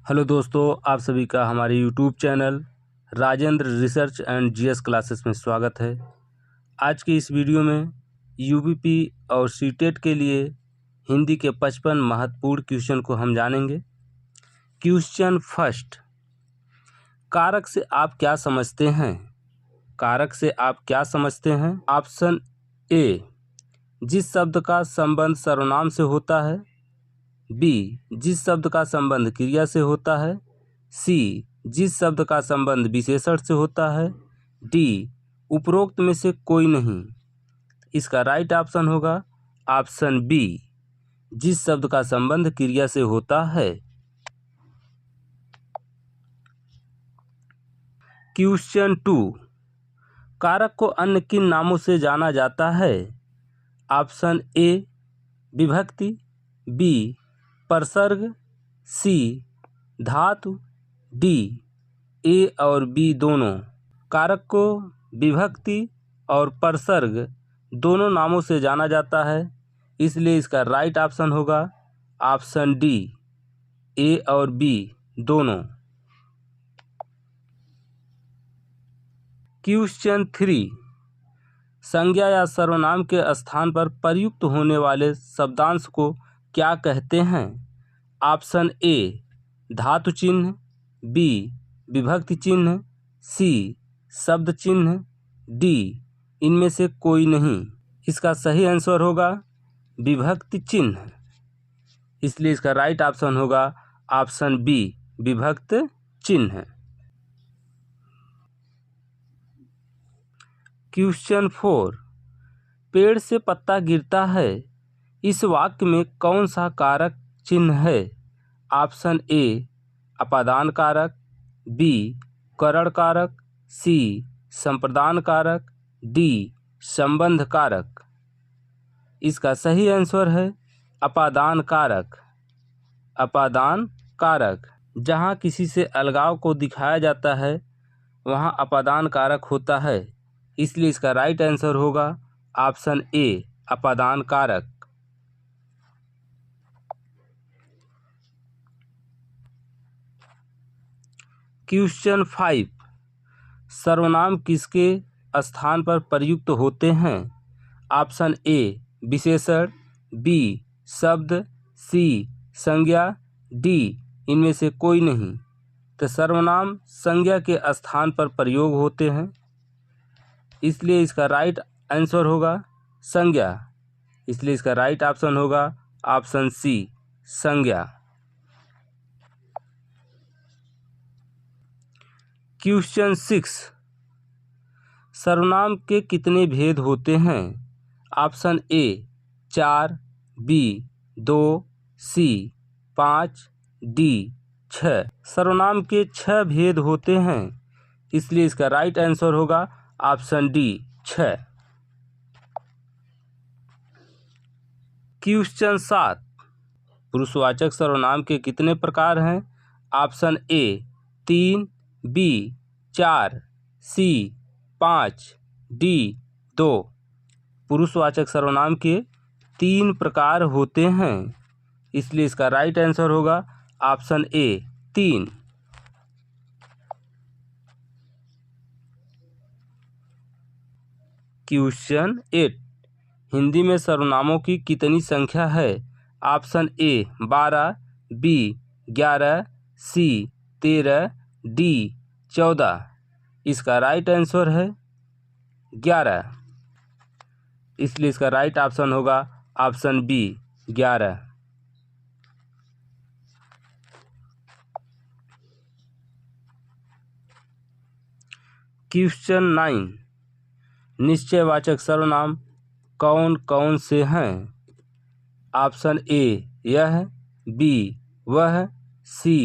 Hello दोस्तों, आप सभी का हमारे YouTube channel Rajendra research and GS classes में स्वागत है। आज की इस वीडियो में यूपीपी और सीटेट के लिए हिंदी के 55 महत्वपूर्ण क्वेश्चन को हम जानेंगे। क्वेश्चन फर्स्ट, कारक से आप क्या समझते हैं? कारक से आप क्या समझते हैं? ऑप्शन ए, जिस शब्द का संबंध सर्वनाम से होता है। बी, जिस शब्द का संबंध क्रिया से होता है। सी, जिस शब्द का संबंध विशेषण से होता है। डी, उपरोक्त में से कोई नहीं। इसका राइट ऑप्शन होगा ऑप्शन बी, जिस शब्द का संबंध क्रिया से होता है। क्वेश्चन 2, कारक को अन्य किन नामों से जाना जाता है? ऑप्शन ए, विभक्ति। बी, परसर्ग। सी, धातु। डी, ए और बी दोनों। कारक को विभक्ति और परसर्ग दोनों नामों से जाना जाता है, इसलिए इसका राइट ऑप्शन होगा ऑप्शन डी, ए और बी दोनों। क्वेश्चन 3, संज्ञा या सर्वनाम के स्थान पर प्रयुक्त होने वाले शब्दांश को क्या कहते हैं? ऑप्शन ए, धातु चिन्ह। बी, विभक्ति चिन्ह। सी, शब्द चिन्ह। डी, इनमें से कोई नहीं। इसका सही आंसर होगा विभक्ति चिन्ह, इसलिए इसका राइट ऑप्शन होगा ऑप्शन बी, विभक्त चिन्ह। क्वेश्चन 4, पेड़ से पत्ता गिरता है, इस वाक्य में कौन सा कारक चिन्ह है? ऑप्शन ए, अपादान कारक। बी, करण कारक। सी, संप्रदान कारक। डी, संबंध कारक। इसका सही आंसर है अपादान कारक। अपादान कारक, जहाँ किसी से अलगाव को दिखाया जाता है वहाँ अपादान कारक होता है, इसलिए इसका राइट आंसर होगा ऑप्शन ए, अपादान कारक। क्वेश्चन 5, सर्वनाम किसके स्थान पर प्रयुक्त होते हैं? ऑप्शन ए, विशेषण। बी, शब्द। सी, संज्ञा। डी, इनमें से कोई नहीं। तो सर्वनाम संज्ञा के स्थान पर प्रयोग होते हैं, इसलिए इसका राइट आंसर होगा संज्ञा, इसलिए इसका राइट ऑप्शन होगा ऑप्शन सी, संज्ञा। क्वेश्चन 6, सर्वनाम के कितने भेद होते हैं? Option A, 4। B, 2। C, 5। D, 6। सर्वनाम के 6 भेद होते हैं, इसलिए इसका राइट आंसर होगा ऑप्शन डी, 6। क्वेश्चन 7, पुरुषवाचक सर्वनाम के कितने प्रकार हैं? Option A, 3। B, 4। C, 5। D, 2। पुरुषवाचक सर्वनाम के 3 प्रकार होते हैं, इसलिए इसका राइट आंसर होगा ऑप्शन ए, 3। क्वेश्चन 8, हिंदी में सर्वनामों की कितनी संख्या है? Option A, 12। B, 11। C, 13। D, 14। इसका राइट आंसर है 11, इसलिए इसका राइट ऑप्शन होगा ऑप्शन बी, 11। क्वेश्चन 9, निश्चयवाचक सर्वनाम कौन कौन से हैं? ऑप्शन ए, यह। बी, वह। सी,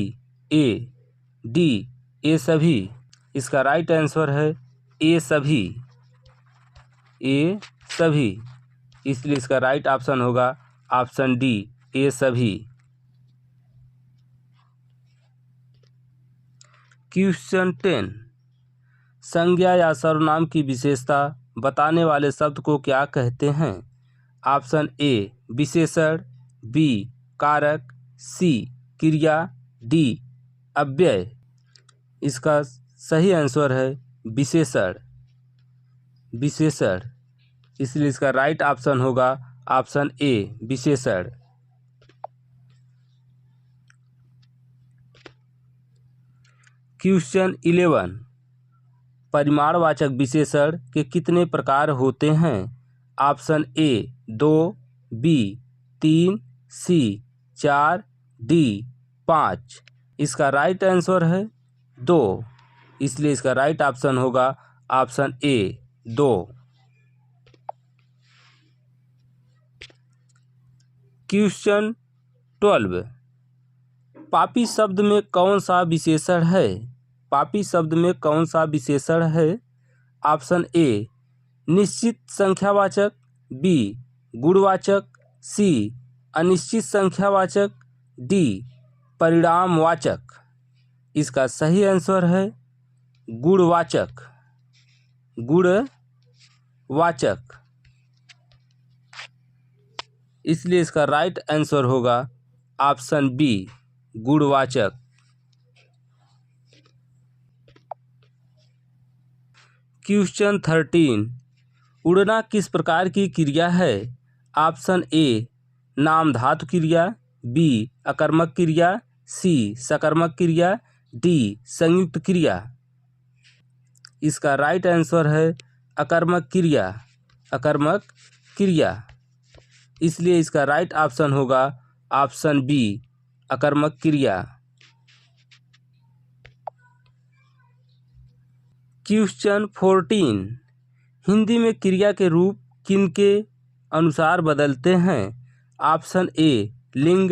ए। डी, ये सभी। इसका राइट आंसर है ए सभी, ए सभी, इसलिए इसका राइट ऑप्शन होगा ऑप्शन डी, ए सभी। क्वेश्चन 10, संज्ञा या सर्वनाम की विशेषता बताने वाले शब्द को क्या कहते हैं? ऑप्शन ए, विशेषण। बी, कारक। सी, क्रिया। डी, अव्यय। इसका सही आंसर है विशेषण। विशेषण, इसलिए इसका राइट ऑप्शन होगा ऑप्शन ए विशेषण। क्वेश्चन 11, परिमाणवाचक विशेषण के कितने प्रकार होते हैं? Option A 2, B 3, C 4, D 5। इसका राइट आंसर है 2, इसलिए इसका राइट ऑप्शन होगा ऑप्शन ए 2। क्वेश्चन 12, पापी शब्द में कौन सा विशेषण है? पापी शब्द में कौन सा विशेषण है? ऑप्शन ए निश्चित संख्यावाचक, बी गुणवाचक, सी अनिश्चित संख्यावाचक, डी परिणामवाचक। इसका सही आंसर है गुणवाचक। गुणवाचक, इसलिए इसका राइट आंसर होगा ऑप्शन बी गुणवाचक। क्वेश्चन 13, उड़ना किस प्रकार की क्रिया है? ऑप्शन ए नाम धातु क्रिया, बी अकर्मक क्रिया, सी सकर्मक क्रिया, डी संयुक्त क्रिया। इसका राइट आंसर है अकर्मक क्रिया। अकर्मक क्रिया, इसलिए इसका राइट ऑप्शन होगा ऑप्शन बी अकर्मक क्रिया। क्वेश्चन 14, हिंदी में क्रिया के रूप किनके अनुसार बदलते हैं? ऑप्शन ए लिंग,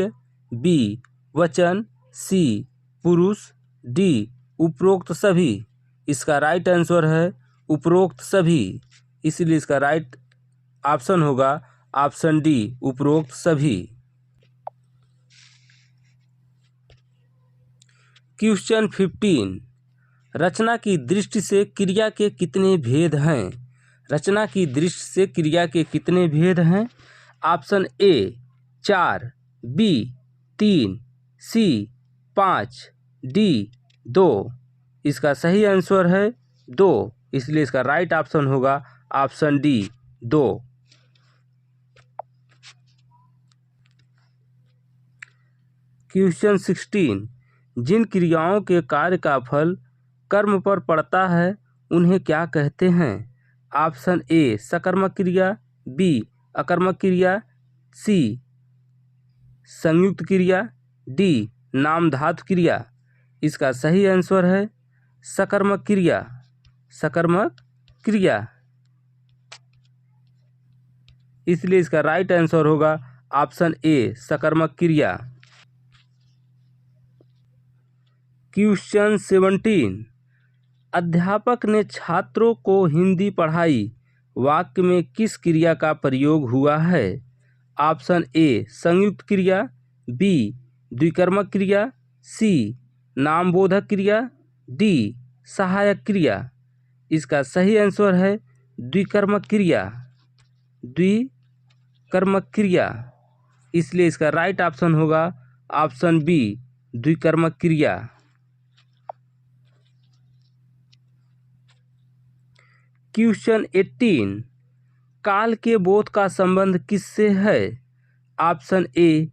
बी वचन, सी पुरुष, डी उपरोक्त सभी। इसका राइट आंसर है उपरोक्त सभी, इसलिए इसका राइट ऑप्शन होगा ऑप्शन डी उपरोक्त सभी। क्वेश्चन 15, रचना की दृष्टि से क्रिया के कितने भेद हैं? रचना की दृष्टि से क्रिया के कितने भेद हैं? Option A 4, B 3, C 5, D 2। इसका सही आंसर है 2, इसलिए इसका राइट ऑप्शन होगा ऑप्शन डी 2। क्वेश्चन 16, जिन क्रियाओं के कार्य का फल कर्म पर पड़ता है उन्हें क्या कहते हैं? ऑप्शन ए सकर्मक क्रिया, बी अकर्मक क्रिया, सी संयुक्त क्रिया, डी नाम धातु क्रिया। इसका सही आंसर है सकर्मक क्रिया। सकर्मक क्रिया, इसलिए इसका राइट आंसर होगा ऑप्शन ए सकर्मक क्रिया। क्वेश्चन 17, अध्यापक ने छात्रों को हिंदी पढ़ाई वाक्य में किस क्रिया का प्रयोग हुआ है? ऑप्शन ए संयुक्त क्रिया, बी द्विकर्मक क्रिया, सी नामबोधक क्रिया, डी सहायक क्रिया। इसका सही आंसर है द्विकर्मक क्रिया। द्विकर्मक क्रिया, इसलिए इसका राइट ऑप्शन होगा ऑप्शन बी द्विकर्मक क्रिया। क्वेश्चन 18, काल के बोध का संबंध किससे है? ऑप्शन ए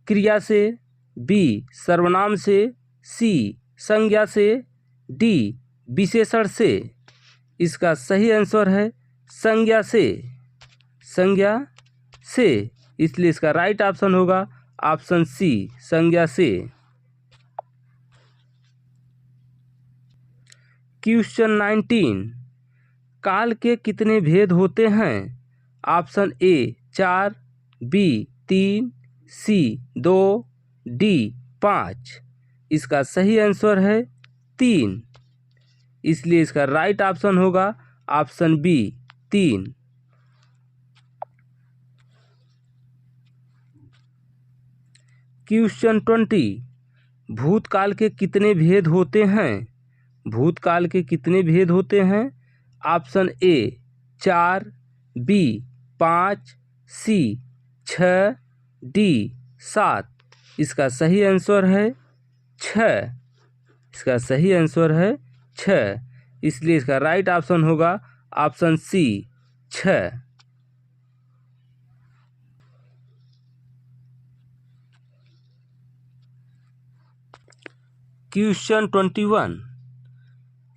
क्रिया से, बी सर्वनाम से, सी संज्ञा से, डी विशेषण से। इसका सही आंसर है संज्ञा से। संज्ञा से, इसलिए इसका राइट ऑप्शन होगा ऑप्शन सी संज्ञा से। क्वेश्चन 19, काल के कितने भेद होते हैं? Option A 4, B 3, C 2, D 5। इसका सही आंसर है 3, इसलिए इसका राइट ऑप्शन होगा ऑप्शन बी 3। क्वेश्चन 20, भूतकाल के कितने भेद होते हैं? भूतकाल के कितने भेद होते हैं? Option A 4, B 5, C 6, D 7। इसका सही आंसर है 6, इसका सही आंसर है 6, इसलिए इसका राइट ऑप्शन होगा ऑप्शन सी 6। क्वेश्चन 21,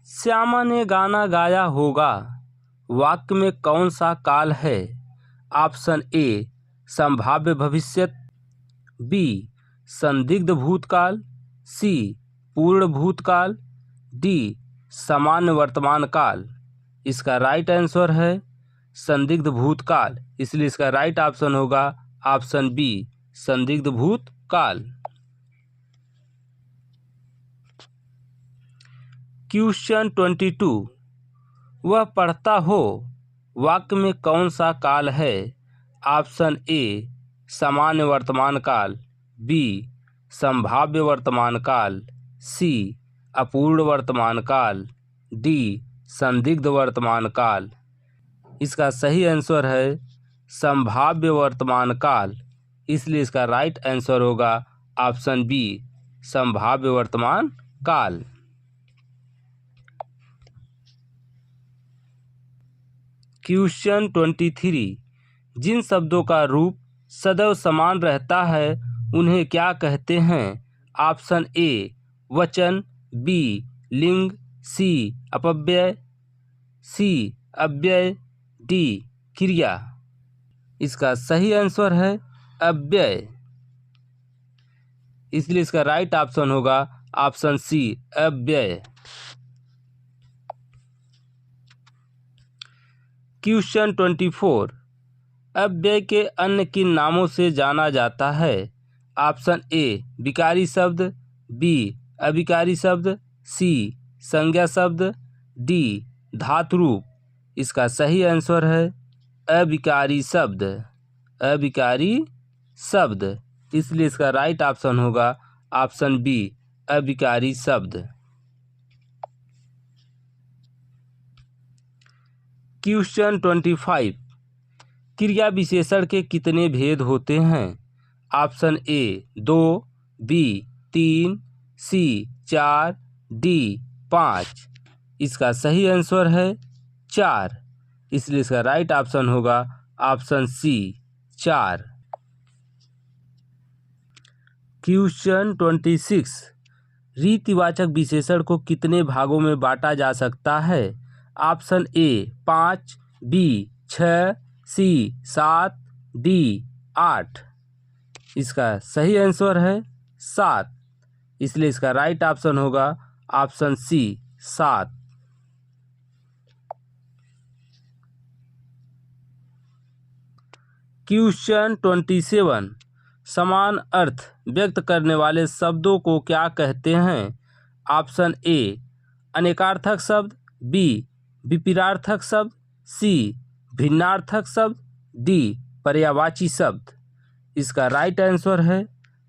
श्यामा ने गाना गाया होगा, वाक्य में कौन सा काल है? ऑप्शन ए संभाव्य भविष्यत, बी संदिग्ध भूतकाल, सी पूर्ण भूतकाल, डी सामान्य वर्तमान काल। इसका राइट आंसर है संदिग्ध भूतकाल, इसलिए इसका राइट ऑप्शन होगा ऑप्शन बी संदिग्ध भूतकाल। क्वेश्चन 22, वह पढ़ता हो, वाक्य में कौन सा काल है? ऑप्शन ए सामान्य वर्तमान काल, बी संभाव्य वर्तमान काल, सी अपूर्ण वर्तमान काल, डी संदिग्ध वर्तमान काल। इसका सही आंसर है संभाव्य वर्तमान काल, इसलिए इसका राइट आंसर होगा ऑप्शन बी संभाव्य वर्तमान काल। क्वेश्चन 23, जिन शब्दों का रूप सदैव समान रहता है उन्हें क्या कहते हैं? ऑप्शन ए वचन, बी लिंग, सी अपव्यय, सी अव्यय, डी क्रिया। इसका सही आंसर है अव्यय, इसलिए इसका राइट ऑप्शन होगा ऑप्शन सी अव्यय। क्वेश्चन 24, अव्यय के अन्य किन नामों से जाना जाता है? ऑप्शन ए विकारी शब्द, बी अविकारी शब्द, सी संज्ञा शब्द, डी धातु रूप। इसका सही आंसर है अविकारी शब्द, अविकारी शब्द, इसलिए इसका राइट ऑप्शन होगा ऑप्शन बी अविकारी शब्द। क्वेश्चन 25, क्रिया विशेषण के कितने भेद होते हैं? Option A 2, B 3, C 4, D 5। इसका सही आंसर है 4, इसलिए इसका राइट ऑप्शन होगा ऑप्शन सी 4। क्वेश्चन 26, रीतिवाचक विशेषण को कितने भागों में बांटा जा सकता है? Option A 5, B 6, C 7, D 8। इसका सही आंसर है 7, इसलिए इसका राइट ऑप्शन होगा ऑप्शन सी 7। क्वेश्चन 27, समान अर्थ व्यक्त करने वाले शब्दों को क्या कहते हैं? ऑप्शन ए अनेकार्थक शब्द, बी विपरीतार्थक शब्द, सी भिन्नार्थक शब्द, डी पर्यायवाची शब्द। इसका राइट आंसर है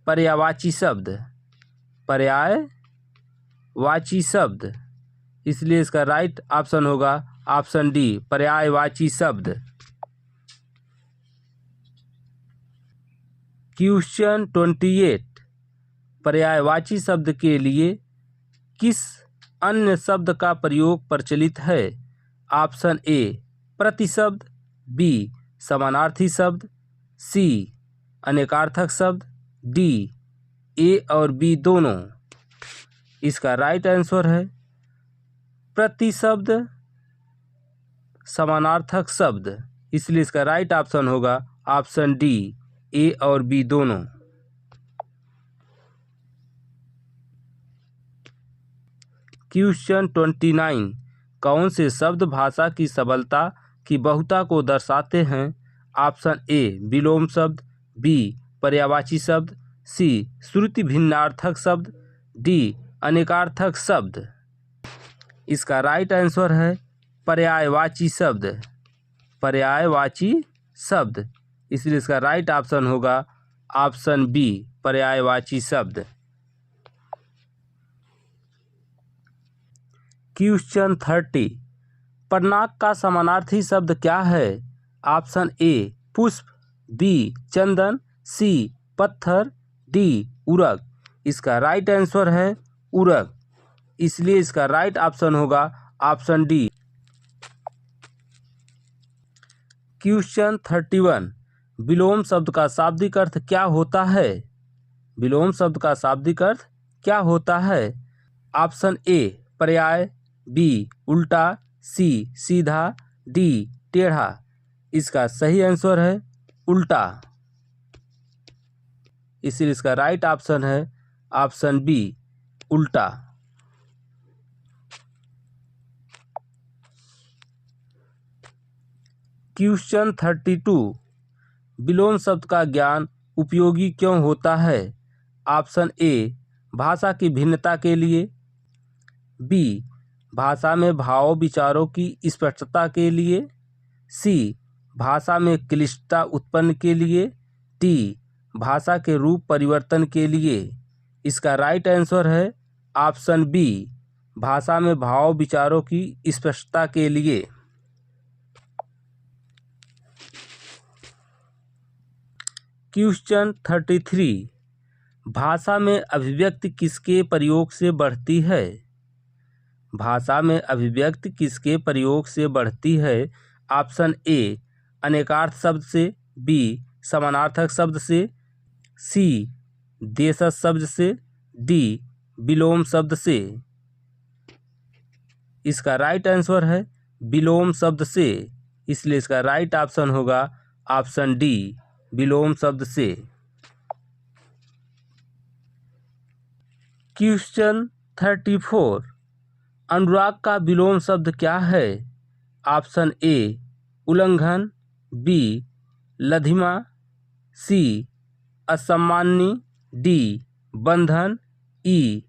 पर्यायवाची शब्द, पर्यायवाची शब्द, इसलिए इसका राइट ऑप्शन होगा ऑप्शन डी पर्यायवाची शब्द। क्वेश्चन 28, पर्यायवाची शब्द के लिए किस अन्य शब्द का प्रयोग प्रचलित है? ऑप्शन ए प्रतिशब्द, बी समानार्थी शब्द, सी अनेकार्थक शब्द, डी ए और बी दोनों। इसका राइट आंसर है प्रतिशब्द समानार्थक शब्द, इसलिए इसका राइट ऑप्शन होगा ऑप्शन डी ए और बी दोनों। क्वेश्चन 29, कौन से शब्द भाषा की सबलता की बहुता को दर्शाते हैं? ऑप्शन ए विलोम शब्द, बी पर्यायवाची शब्द, सी श्रुति भिन्नार्थक शब्द, डी अनेकार्थक शब्द। इसका राइट आंसर है पर्यायवाची शब्द, पर्यायवाची शब्द, इसलिए इसका राइट ऑप्शन होगा ऑप्शन बी पर्यायवाची शब्द। क्वेश्चन 30, पढ़नाक का समानार्थी शब्द क्या है? ऑप्शन ए पुष्प, बी चंदन, सी पत्थर, डी उरग। इसका राइट आंसर है उरग, इसलिए इसका राइट ऑप्शन होगा ऑप्शन डी। क्वेश्चन 31, विलोम शब्द का शाब्दिक अर्थ क्या होता है? विलोम शब्द का शाब्दिक अर्थ क्या होता है? ऑप्शन ए पर्याय, बी उल्टा, सी सीधा, डी टेढ़ा। इसका सही आंसर है उल्टा, इसलिए इसका राइट ऑप्शन है ऑप्शन बी उल्टा। क्वेश्चन 32, विलोम शब्द का ज्ञान उपयोगी क्यों होता है? ऑप्शन ए भाषा की भिन्नता के लिए, बी भाषा में भाव विचारों की स्पष्टता के लिए, सी भाषा में क्लिष्टता उत्पन्न के लिए, डी भाषा के रूप परिवर्तन के लिए। इसका राइट आंसर है ऑप्शन बी भाषा में भाव विचारों की स्पष्टता के लिए। क्वेश्चन 33, भाषा में अभिव्यक्ति किसके प्रयोग से बढ़ती है? भाषा में अभिव्यक्ति किसके प्रयोग से बढ़ती है? ऑप्शन ए अनेकार्थ शब्द से, बी समानार्थक शब्द से, सी देशज शब्द से, डी विलोम शब्द से। इसका राइट आंसर है विलोम शब्द से, इसलिए इसका राइट ऑप्शन होगा ऑप्शन डी विलोम शब्द से। क्वेश्चन 34, अनुराग का विलोम शब्द क्या है? ऑप्शन ए उल्लंघन, बी लधिमा, सी असम्मानी, डी बंधन, ई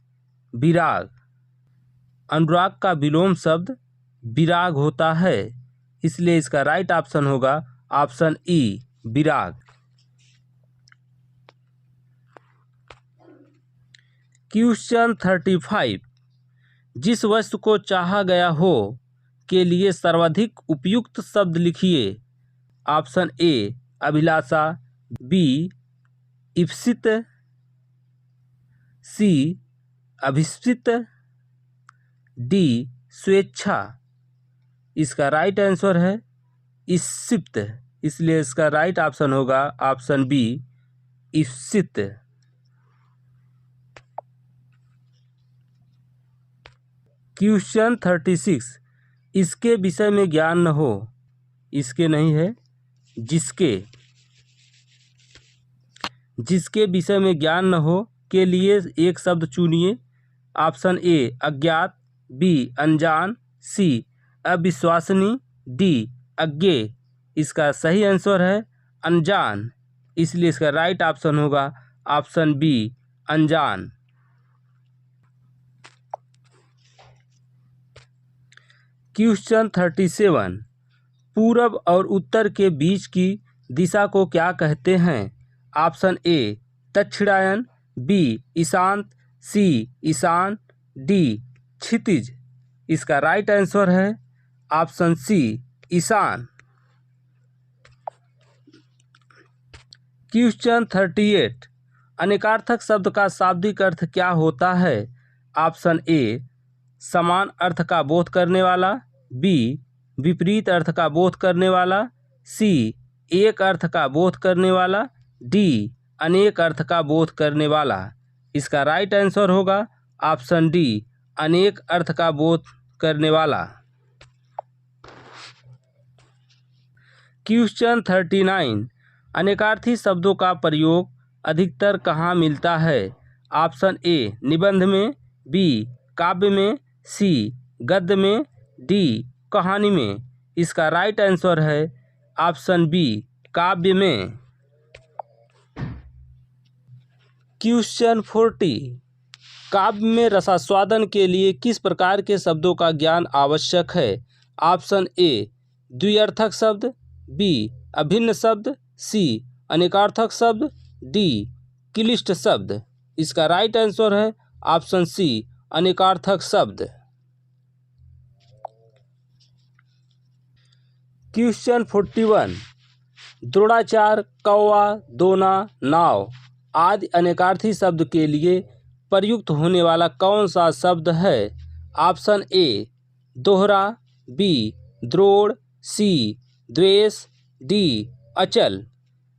विराग। अनुराग का विलोम शब्द विराग होता है, इसलिए इसका राइट ऑप्शन होगा ऑप्शन ई विराग। क्वेश्चन 35, जिस वस्तु को चाहा गया हो के लिए सर्वाधिक उपयुक्त शब्द लिखिए। ऑप्शन ए अभिलाषा, बी इप्सित, सी अभिस्पित, डी स्वेच्छा। इसका राइट आंसर है इप्सित, इसलिए इसका राइट ऑप्शन होगा ऑप्शन बी इप्सित। क्वेश्चन 36, इसके विषय में ज्ञान न हो, इसके नहीं है जिसके, जिसके विषय में ज्ञान न हो के लिए एक शब्द चुनिए। ऑप्शन ए अज्ञात, बी अनजान, सी अविश्वसनीय, डी अज्ञेय। इसका सही आंसर है अनजान, इसलिए इसका राइट ऑप्शन होगा ऑप्शन बी अनजान। क्वेश्चन 37, पूरब और उत्तर के बीच की दिशा को क्या कहते हैं? ऑप्शन ए दक्षिणायन, बी ईशांत, सी ईशान, डी क्षितिज। इसका राइट आंसर है ऑप्शन सी ईशान। क्वेश्चन 38, अनेकार्थक शब्द का शाब्दिक अर्थ क्या होता है? ऑप्शन ए समान अर्थ का बोध करने वाला, बी विपरीत अर्थ का बोध करने वाला, सी एक अर्थ का बोध करने वाला, डी अनेक अर्थ का बोध करने वाला। इसका राइट आंसर होगा ऑप्शन डी अनेक अर्थ का बोध करने वाला। क्वेश्चन 39, अनेकार्थी शब्दों का प्रयोग अधिकतर कहाँ मिलता है? ऑप्शन ए निबंध में, बी काव्य में, सी गद्य में, डी कहानी में। इसका राइट आंसर है ऑप्शन बी काव्य में। क्वेश्चन 40, काव्य में रसास्वादन के लिए किस प्रकार के शब्दों का ज्ञान आवश्यक है? ऑप्शन ए द्व्यर्थक शब्द, बी अभिन्न शब्द, सी अनेकार्थक शब्द, डी क्लिष्ट शब्द। इसका राइट आंसर है ऑप्शन सी अनेकार्थक शब्द। क्वेश्चन 41, द्रोणाचार, कौवा, दोना, नाव आदि अनेकार्थी शब्द के लिए प्रयुक्त होने वाला कौन सा शब्द है? ऑप्शन ए दोहरा, बी द्रोण, सी द्वेष, डी अचल।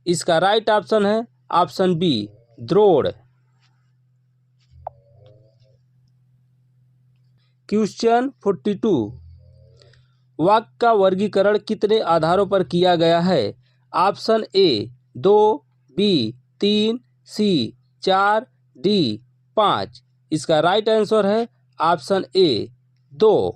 इसका राइट ऑप्शन है ऑप्शन बी द्रोण। क्वेश्चन 42, वाक्य का वर्गीकरण कितने आधारों पर किया गया है? Option A 2, B 3, C 4, D 5। इसका राइट आंसर है ऑप्शन ए 2।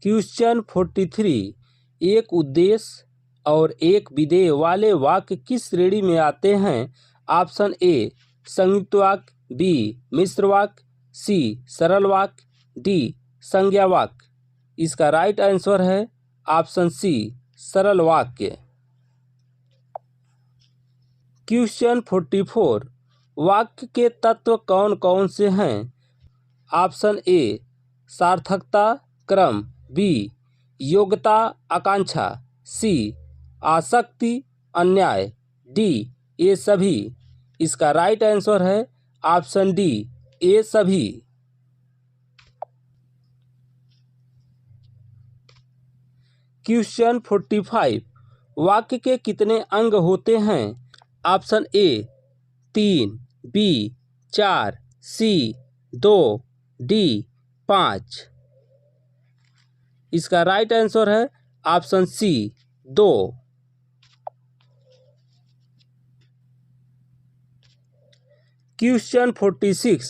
क्वेश्चन 43, एक उद्देश्य और एक विधेय वाले वाक्य किस श्रेणी में आते हैं? ऑप्शन ए संयुक्त वाक्य, बी मिश्र वाक्य, सी सरल वाक्य, डी संज्ञा वाक्य। इसका राइट आंसर है ऑप्शन सी सरल वाक्य। क्वेश्चन 44, वाक्य के तत्व कौन कौन से हैं? ऑप्शन ए सार्थकता क्रम, बी योग्यता आकांक्षा, सी आसक्ति अन्याय, डी ये सभी। इसका राइट आंसर है ऑप्शन डी ये सभी। क्वेश्चन 45, वाक्य के कितने अंग होते हैं? Option A 3, B 4, C 2, D 5। इसका राइट आंसर है ऑप्शन सी 2। क्वेश्चन 46,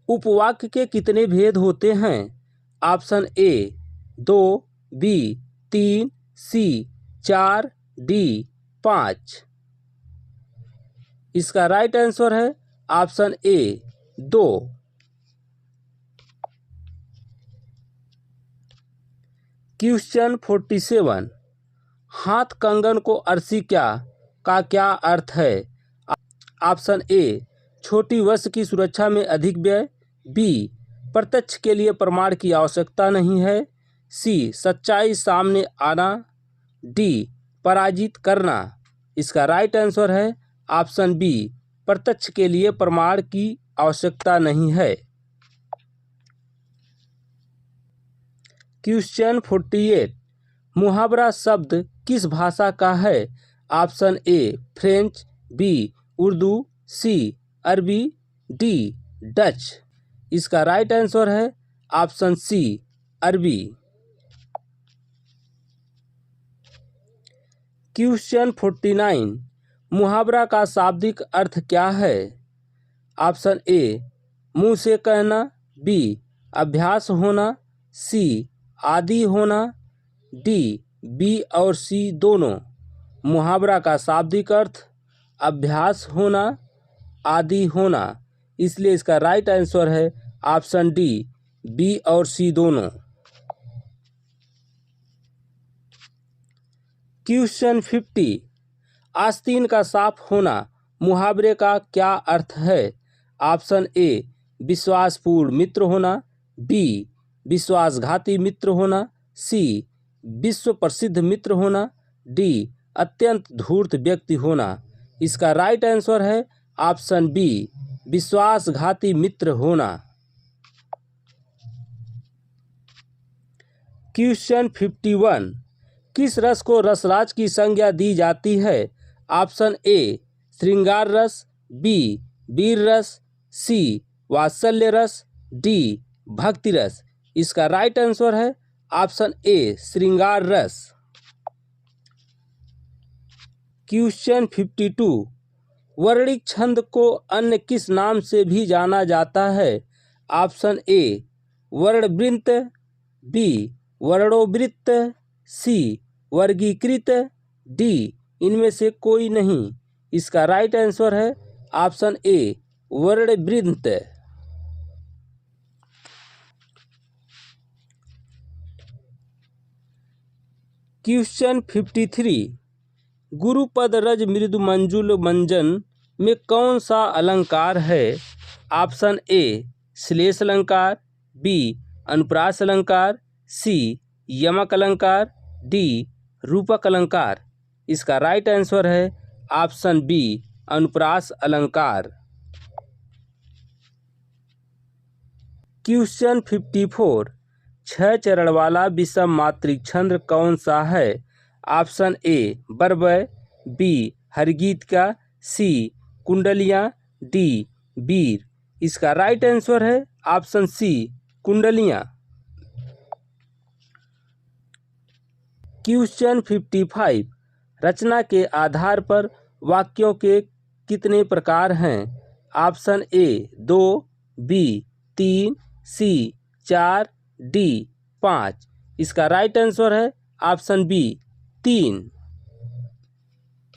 उपवाक्य के कितने भेद होते हैं? Option A 2, B 3, C 4, D 5। इसका राइट आंसर है ऑप्शन ए 2। क्वेश्चन 47, हाथ कंगन को अर्सी क्या का क्या अर्थ है? ऑप्शन ए छोटी वस्तु की सुरक्षा में अधिक व्यय, बी प्रत्यक्ष के लिए प्रमाण की आवश्यकता नहीं है, सी सच्चाई सामने आना, डी पराजित करना। इसका राइट आंसर है ऑप्शन बी प्रत्यक्ष के लिए प्रमाण की आवश्यकता नहीं है। क्वेश्चन 48, मुहावरा शब्द किस भाषा का है? Option A French, B Urdu, C Arabi, D Dutch. इसका राइट आंसर है ऑप्शन सी अरबी। क्वेश्चन 49, मुहावरा का शाब्दिक अर्थ क्या है? ऑप्शन ए मुंह से कहना, बी अभ्यास होना, सी आदि होना, डी बी और सी दोनों। मुहावरा का शाब्दिक अर्थ अभ्यास होना, आदि होना। इसलिए इसका राइट आंसर है ऑप्शन डी बी और सी दोनों। क्वेश्चन 50, आस्तीन का साफ होना मुहावरे का क्या अर्थ है? ऑप्शन ए विश्वासपूर्ण मित्र होना, बी विश्वासघाती मित्र होना, सी विश्व प्रसिद्ध मित्र होना, डी अत्यंत धूर्त व्यक्ति होना। इसका राइट आंसर है ऑप्शन बी विश्वासघाती मित्र होना। क्वेश्चन 51, किस रस को रसराज की संज्ञा दी जाती है? ऑप्शन ए श्रृंगार रस, बी वीर रस, सी वात्सल्य रस, डी भक्ति रस। इसका राइट आंसर है ऑप्शन ए श्रृंगार रस। क्वेश्चन 52, वर्णिक छंद को अन्य किस नाम से भी जाना जाता है? ऑप्शन ए वर्णवृत्त, बी वर्णोवृत्त, सी वर्गीकृत, डी इनमें से कोई नहीं। इसका राइट आंसर है ऑप्शन ए वर्णवृत्त। क्वेश्चन 53, गुरुपद रज मृदु मंजुल मंजन में कौन सा अलंकार है? ऑप्शन ए श्लेष अलंकार, बी अनुप्रास अलंकार, सी यमक अलंकार, डी रूपक अलंकार। इसका राइट आंसर है ऑप्शन बी अनुप्रास अलंकार। क्वेश्चन 54, 6 चरण वाला विषम मात्रिक छंद कौन सा है? ऑप्शन ए बरबय, बी हरगीतिका, सी कुंडलियाँ, डी वीर। इसका राइट आंसर है ऑप्शन सी कुंडलियाँ। क्वेश्चन 55, रचना के आधार पर वाक्यों के कितने प्रकार हैं? Option A 2, B 3, C 4, D 5। इसका राइट आंसर है ऑप्शन बी 3।